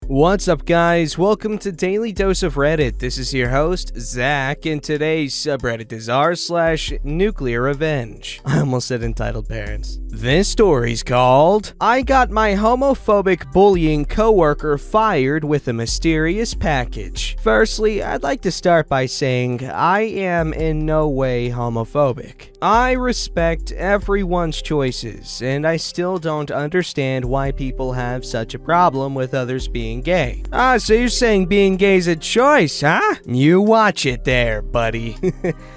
What's up, guys? Welcome to Daily Dose of Reddit. This is your host, Zach, and today's subreddit is r/NuclearRevenge. I almost said entitled parents. This story's called, I got my homophobic bullying coworker fired with a mysterious package. Firstly, I'd like to start by saying I am in no way homophobic. I respect everyone's choices, and I still don't understand why people have such a problem with others being gay. So you're saying being gay is a choice, huh? You watch it there, buddy.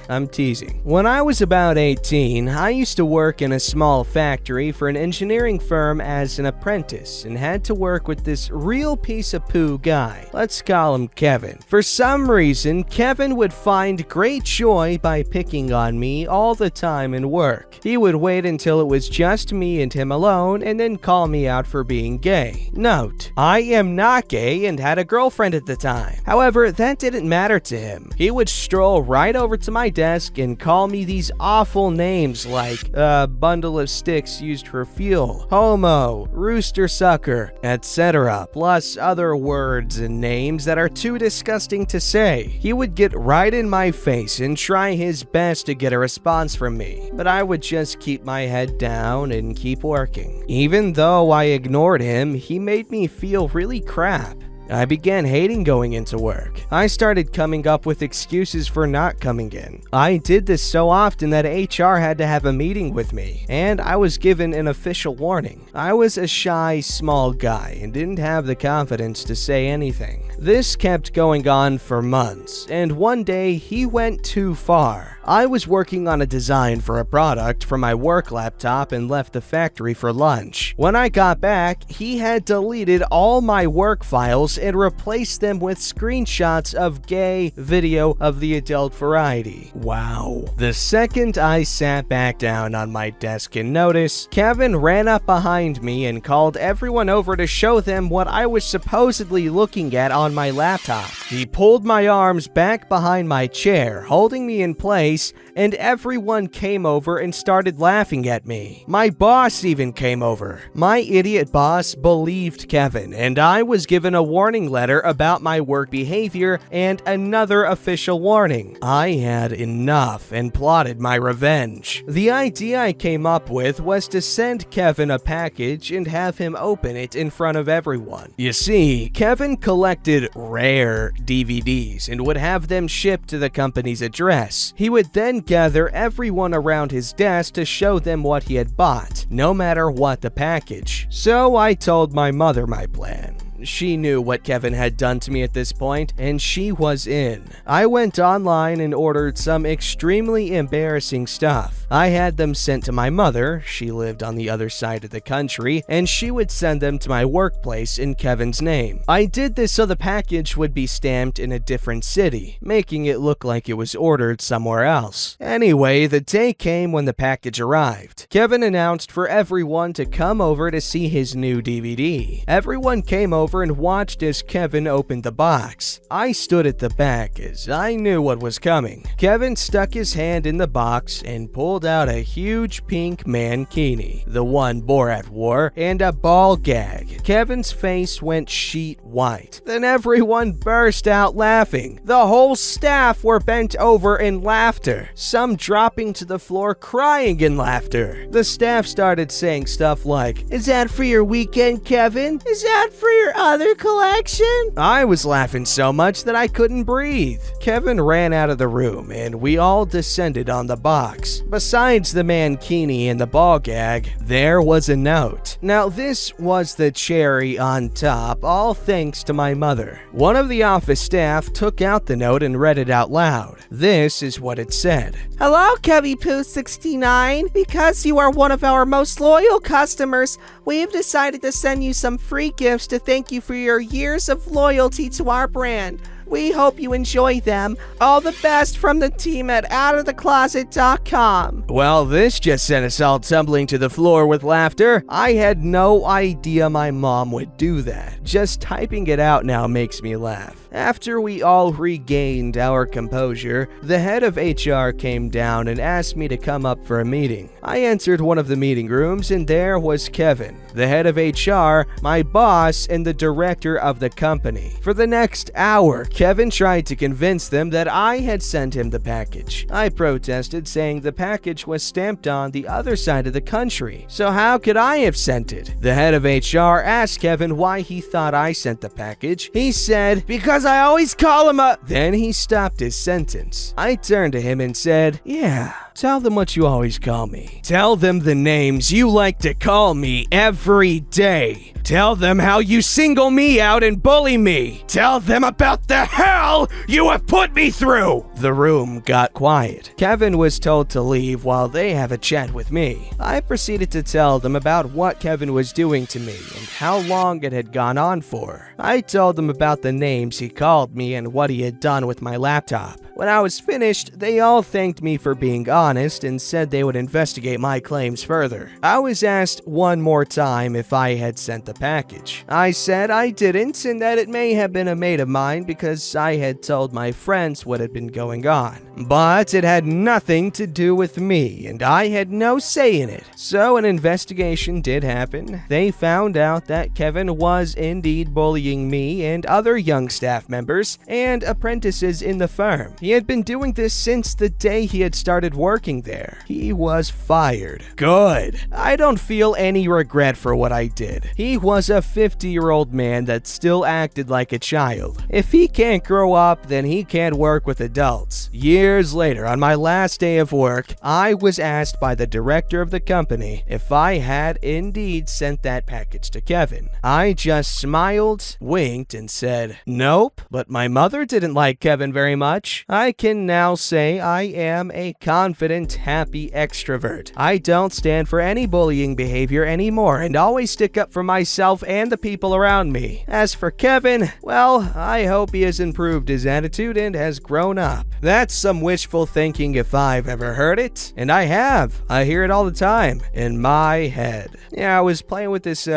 I'm teasing. When I was about 18, I used to work in a small factory for an engineering firm as an apprentice and had to work with this real piece of poo guy. Let's call him Kevin. For some reason, Kevin would find great joy by picking on me all the time in work. He would wait until it was just me and him alone and then call me out for being gay. Note, I am not gay and had a girlfriend at the time. However, that didn't matter to him. He would stroll right over to my desk and call me these awful names like bundle of sticks used for fuel, homo, rooster sucker, etc. Plus other words and names that are too disgusting to say. He would get right in my face and try his best to get a response from me, but I would just keep my head down and keep working. Even though I ignored him, he made me feel really crap. I began hating going into work. I started coming up with excuses for not coming in. I did this so often that HR had to have a meeting with me, and I was given an official warning. I was a shy, small guy and didn't have the confidence to say anything. This kept going on for months, and one day he went too far. I was working on a design for a product for my work laptop and left the factory for lunch. When I got back, he had deleted all my work files and replaced them with screenshots of gay video of the adult variety. Wow. The second I sat back down on my desk and noticed, Kevin ran up behind me and called everyone over to show them what I was supposedly looking at on my laptop. He pulled my arms back behind my chair, holding me in place, and everyone came over and started laughing at me. My boss even came over. My idiot boss believed Kevin, and I was given a warning letter about my work behavior and another official warning. I had enough and plotted my revenge. The idea I came up with was to send Kevin a package and have him open it in front of everyone. You see, Kevin collected rare DVDs and would have them shipped to the company's address. He would then gather everyone around his desk to show them what he had bought, no matter what the package. So I told my mother my plan. She knew what Kevin had done to me at this point, and she was in. I went online and ordered some extremely embarrassing stuff. I had them sent to my mother. She lived on the other side of the country, and she would send them to my workplace in Kevin's name. I did this so the package would be stamped in a different city, making it look like it was ordered somewhere else. Anyway, the day came when the package arrived. Kevin announced for everyone to come over to see his new DVD. Everyone came over and watched as Kevin opened the box. I stood at the back as I knew what was coming. Kevin stuck his hand in the box and pulled out a huge pink mankini, the one Borat wore, and a ball gag. Kevin's face went sheet white. Then everyone burst out laughing. The whole staff were bent over in laughter, some dropping to the floor crying in laughter. The staff started saying stuff like, "Is that for your weekend, Kevin? Is that for your other collection?" I was laughing so much that I couldn't breathe. Kevin ran out of the room and we all descended on the box. Besides the mankini and the ball gag, there was a note. Now this was the cherry on top, all thanks to my mother. One of the office staff took out the note and read it out loud. This is what it said. "Hello, Kevy Poo 69. Because you are one of our most loyal customers, we have decided to send you some free gifts to thank you for your years of loyalty to our brand. We hope you enjoy them. All the best from the team at outofthecloset.com. Well, this just sent us all tumbling to the floor with laughter. I had no idea my mom would do that. Just typing it out now makes me laugh. After we all regained our composure, the head of HR came down and asked me to come up for a meeting. I entered one of the meeting rooms and there was Kevin, the head of HR, my boss, and the director of the company. For the next hour, Kevin tried to convince them that I had sent him the package. I protested, saying the package was stamped on the other side of the country, so how could I have sent it? The head of HR asked Kevin why he thought I sent the package. He said, "Because I always call him a..." Then he stopped his sentence. I turned to him and said, "Yeah, tell them what you always call me. Tell them the names you like to call me every day. Tell them how you single me out and bully me. Tell them about the hell you have put me through." The room got quiet. Kevin was told to leave while they have a chat with me. I proceeded to tell them about what Kevin was doing to me and how long it had gone on for. I told them about the names he called me and what he had done with my laptop. When I was finished, they all thanked me for being honest and said they would investigate my claims further. I was asked one more time if I had sent the package. I said I didn't and that it may have been a mate of mine because I had told my friends what had been going on. But it had nothing to do with me and I had no say in it. So an investigation did happen. They found out that Kevin was indeed bullying me and other young staff members and apprentices in the firm. He had been doing this since the day he had started working there. He was fired. Good. I don't feel any regret for what I did. He was a 50-year-old man that still acted like a child. If he can't grow up, then he can't work with adults. Years later, on my last day of work, I was asked by the director of the company if I had indeed sent that package to Kevin. I just smiled, winked, and said, "Nope, but my mother didn't like Kevin very much." I can now say I am a confident, happy extrovert. I don't stand for any bullying behavior anymore and always stick up for myself and the people around me. As for Kevin, well, I hope he has improved his attitude and has grown up. That's some wishful thinking if I've ever heard it, and I have. I hear it all the time in my head. Yeah, I was playing with this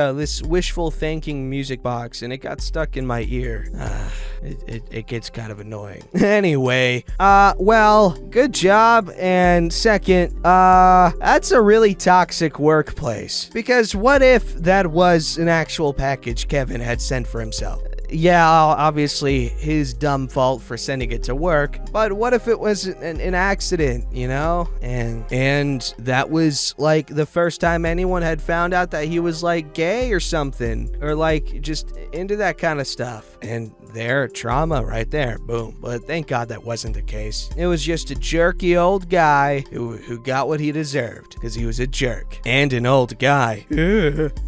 wishful thinking music box and it got stuck in my ear. It gets kind of annoying. Anyway, well, good job. And second, that's a really toxic workplace. Because what if that was an actual package Kevin had sent for himself? Yeah, obviously his dumb fault for sending it to work, but what if it was an accident, you know? And that was like the first time anyone had found out that he was like gay or something, or like just into that kind of stuff. And there, trauma right there, boom. But thank God that wasn't the case. It was just a jerky old guy who got what he deserved, because he was a jerk. And an old guy.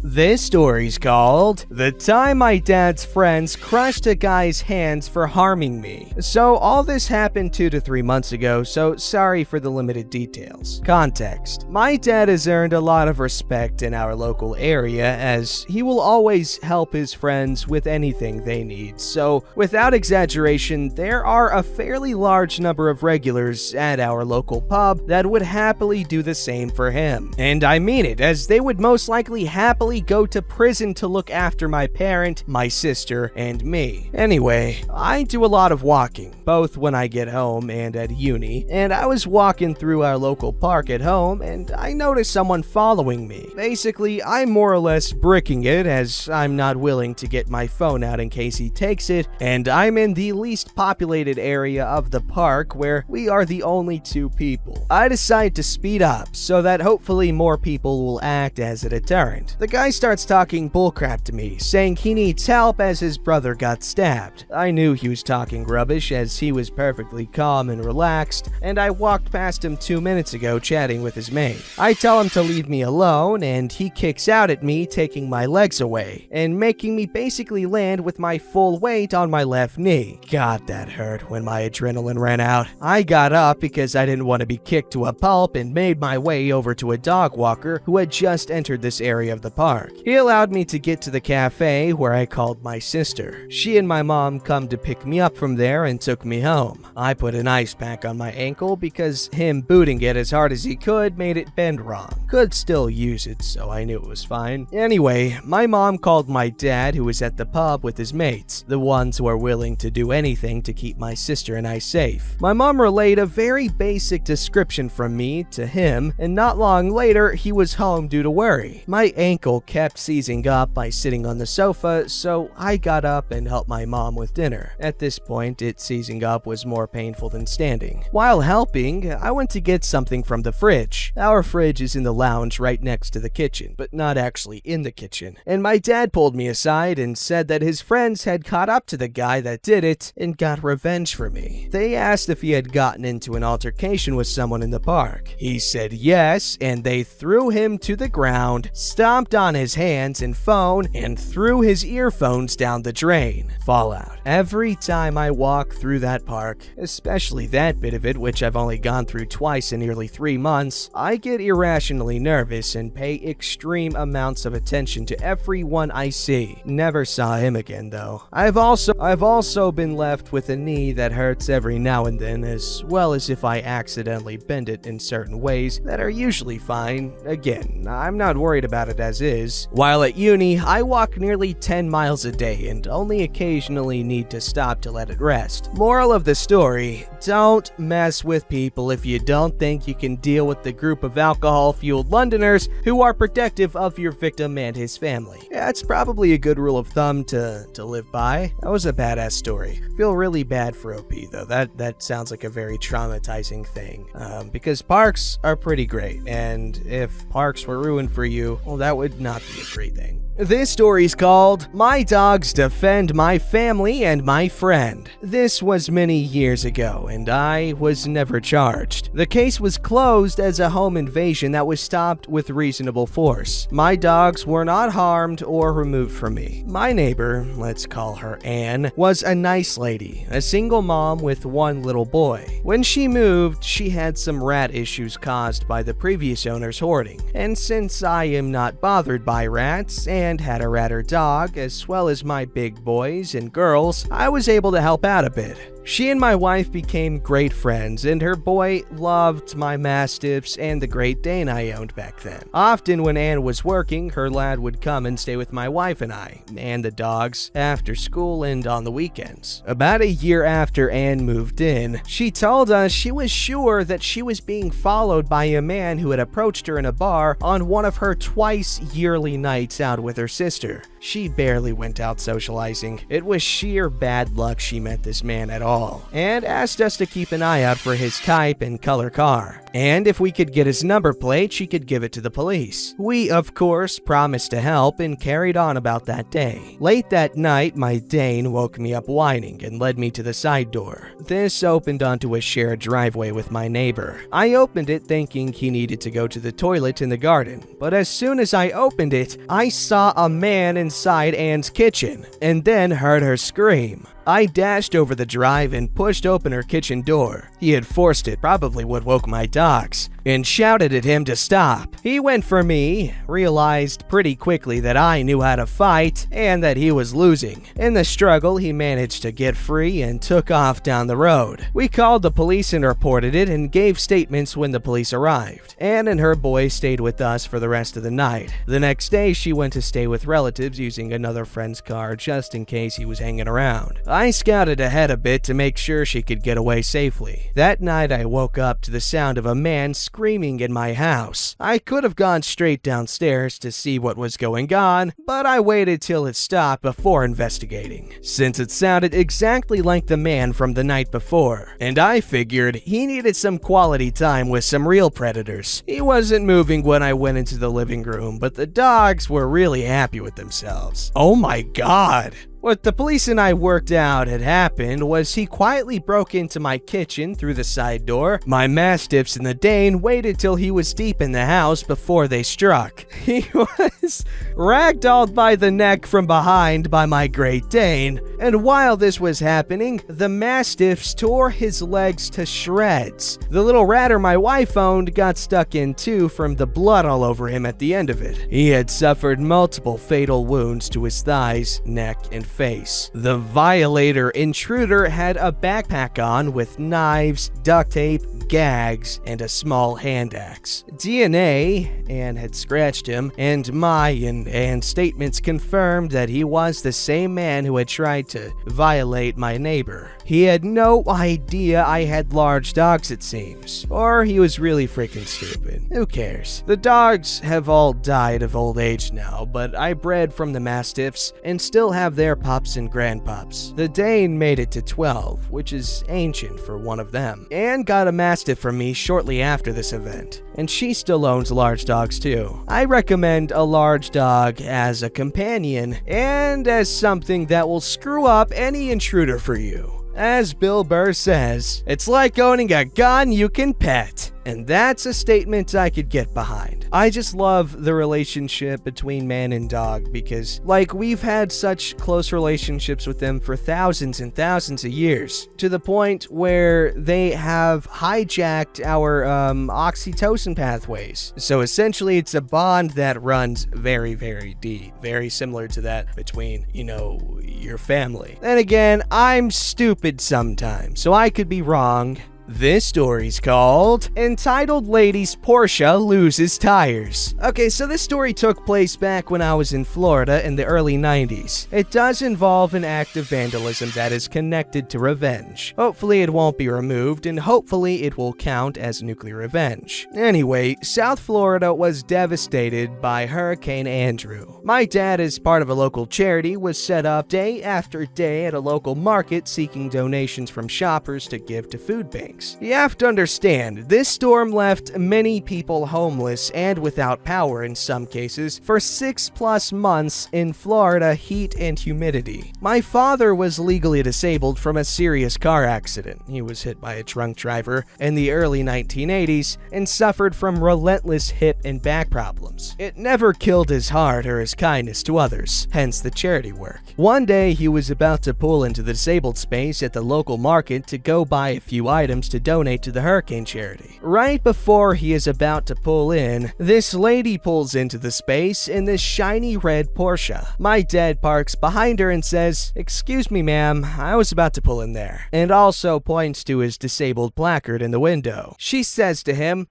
This story's called "The Time My Dad's Friends Crushed a Guy's Hands for Harming Me." So all this happened 2 to 3 months ago, so sorry for the limited details. Context: my dad has earned a lot of respect in our local area as he will always help his friends with anything they need. So without exaggeration, there are a fairly large number of regulars at our local pub that would happily do the same for him. And I mean it, as they would most likely happily go to prison to look after my parent, my sister, and me. Anyway, I do a lot of walking, both when I get home and at uni, and I was walking through our local park at home and I noticed someone following me. Basically, I'm more or less bricking it as I'm not willing to get my phone out in case he takes it, and I'm in the least populated area of the park where we are the only 2 people. I decide to speed up so that hopefully more people will act as a deterrent. The guy starts talking bullcrap to me, saying he needs help as his brother got stabbed. I knew he was talking rubbish as he was perfectly calm and relaxed, and I walked past him 2 minutes ago chatting with his mate. I tell him to leave me alone, and he kicks out at me, taking my legs away and making me basically land with my full weight on my left knee. God, that hurt when my adrenaline ran out. I got up because I didn't want to be kicked to a pulp and made my way over to a dog walker who had just entered this area of the park. He allowed me to get to the cafe where I called my sister. sister. She and my mom come to pick me up from there and took me home. I put an ice pack on my ankle because him booting it as hard as he could made it bend wrong. Could still use it, so I knew it was fine. Anyway, my mom called my dad, who was at the pub with his mates, the ones who are willing to do anything to keep my sister and I safe. My mom relayed a very basic description from me to him, and not long later, he was home due to worry. My ankle kept seizing up by sitting on the sofa, so I got up and helped my mom with dinner. At this point, it seizing up was more painful than standing. While helping, I went to get something from the fridge. Our fridge is in the lounge right next to the kitchen, but not actually in the kitchen. And my dad pulled me aside and said that his friends had caught up to the guy that did it and got revenge for me. They asked if he had gotten into an altercation with someone in the park. He said yes, and they threw him to the ground, stomped on his hands and phone, and threw his earphones down the drain. Fallout. Every time I walk through that park, especially that bit of it, which I've only gone through twice in nearly 3 months, I get irrationally nervous and pay extreme amounts of attention to everyone I see. Never saw him again though. I've also been left with a knee that hurts every now and then, as well as if I accidentally bend it in certain ways that are usually fine. Again, I'm not worried about it as is. While at uni, I walk nearly 10 miles a day and only occasionally need to stop to let it rest. Moral of the story, don't mess with people if you don't think you can deal with the group of alcohol-fueled Londoners who are protective of your victim and his family. Yeah, it's probably a good rule of thumb to live by. That was a badass story. Feel really bad for OP though. That sounds like a very traumatizing thing. Because parks are pretty great, and if parks were ruined for you, well, that would not be a great thing. This story's called My Dogs Defend My Family and My Friend. This was many years ago, and I was never charged. The case was closed as a home invasion that was stopped with reasonable force. My dogs were not harmed or removed from me. My neighbor, let's call her Anne, was a nice lady, a single mom with one little boy. When she moved, she had some rat issues caused by the previous owner's hoarding, and since I am not bothered by rats and had a rat or dog, as well as my big boys and girls, I was able to help out a bit. She and my wife became great friends, and her boy loved my Mastiffs and the Great Dane I owned back then. Often when Anne was working, her lad would come and stay with my wife and I, and the dogs, after school and on the weekends. About a year after Anne moved in, she told us she was sure that she was being followed by a man who had approached her in a bar on one of her twice yearly nights out with her sister. She barely went out socializing. It was sheer bad luck she met this man at all, and asked us to keep an eye out for his type and color car. And if we could get his number plate, she could give it to the police. We, of course, promised to help and carried on about that day. Late that night, my Dane woke me up whining and led me to the side door. This opened onto a shared driveway with my neighbor. I opened it thinking he needed to go to the toilet in the garden, but as soon as I opened it, I saw a man inside Anne's kitchen, and then heard her scream. I dashed over the drive and pushed open her kitchen door. He had forced it, probably what woke my dogs, and shouted at him to stop. He went for me, realized pretty quickly that I knew how to fight and that he was losing. In the struggle, he managed to get free and took off down the road. We called the police and reported it and gave statements when the police arrived. Anne and her boy stayed with us for the rest of the night. The next day, she went to stay with relatives using another friend's car just in case he was hanging around. I scouted ahead a bit to make sure she could get away safely. That night, I woke up to the sound of a man screaming in my house. I could have gone straight downstairs to see what was going on, but I waited till it stopped before investigating, since it sounded exactly like the man from the night before, and I figured he needed some quality time with some real predators. He wasn't moving when I went into the living room, but the dogs were really happy with themselves. Oh my god! What the police and I worked out had happened was he quietly broke into my kitchen through the side door. My Mastiffs and the Dane waited till he was deep in the house before they struck. He was ragdolled by the neck from behind by my Great Dane, and while this was happening, the Mastiffs tore his legs to shreds. The little ratter my wife owned got stuck in too from the blood all over him at the end of it. He had suffered multiple fatal wounds to his thighs, neck, and face. The violator intruder had a backpack on with knives, duct tape, gags, and a small hand axe. DNA, Anne had scratched him, and my and statements confirmed that he was the same man who had tried to violate my neighbor. He had no idea I had large dogs, it seems. Or he was really freaking stupid. Who cares? The dogs have all died of old age now, but I bred from the Mastiffs and still have their pups and grandpups. The Dane made it to 12, which is ancient for one of them. Anne got a Mastiff from me shortly after this event, and she still owns large dogs too. I recommend a large dog as a companion and as something that will screw up any intruder for you. As Bill Burr says, it's like owning a gun you can pet. And that's a statement I could get behind. I just love the relationship between man and dog because, we've had such close relationships with them for thousands and thousands of years, to the point where they have hijacked our oxytocin pathways. So essentially, it's a bond that runs very, very deep, very similar to that between, your family. Then again, I'm stupid sometimes, so I could be wrong. This story's called Entitled Lady's Porsche Loses Tires. Okay, so this story took place back when I was in Florida in the early 90s. It does involve an act of vandalism that is connected to revenge. Hopefully it won't be removed, and hopefully it will count as nuclear revenge. Anyway, South Florida was devastated by Hurricane Andrew. My dad, as part of a local charity, was set up day after day at a local market seeking donations from shoppers to give to food banks. You have to understand, this storm left many people homeless and without power in some cases for 6+ months in Florida heat and humidity. My father was legally disabled from a serious car accident. He was hit by a drunk driver in the early 1980s and suffered from relentless hip and back problems. It never killed his heart or his kindness to others, hence the charity work. One day he was about to pull into the disabled space at the local market to go buy a few items to donate to the hurricane charity. Right before he is about to pull in, this lady pulls into the space in this shiny red Porsche. My dad parks behind her and says, "Excuse me, ma'am, I was about to pull in there," and also points to his disabled placard in the window. She says to him,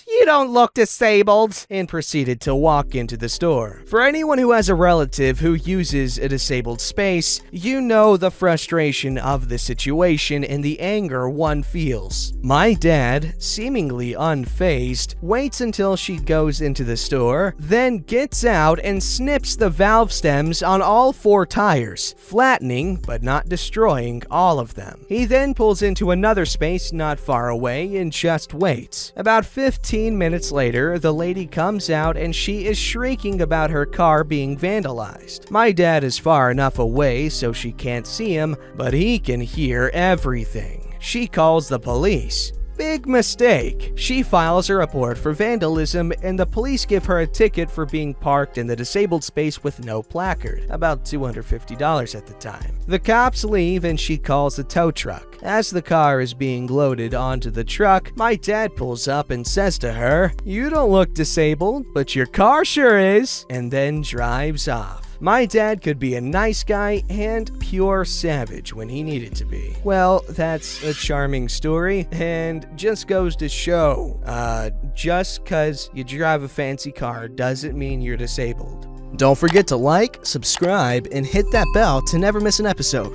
"You don't look disabled," and proceeded to walk into the store. For anyone who has a relative who uses a disabled space, you know the frustration of the situation and the anger one feels. My dad, seemingly unfazed, waits until she goes into the store, then gets out and snips the valve stems on all 4 tires, flattening but not destroying all of them. He then pulls into another space not far away and just waits. About 15 minutes later, the lady comes out and she is shrieking about her car being vandalized. My dad is far enough away so she can't see him, but he can hear everything. She calls the police. Big mistake. She files a report for vandalism and the police give her a ticket for being parked in the disabled space with no placard, about $250 at the time. The cops leave and she calls the tow truck. As the car is being loaded onto the truck, my dad pulls up and says to her, "You don't look disabled, but your car sure is," and then drives off. My dad could be a nice guy and pure savage when he needed to be. Well, that's a charming story, and just goes to show, just cause you drive a fancy car doesn't mean you're disabled. Don't forget to like, subscribe, and hit that bell to never miss an episode.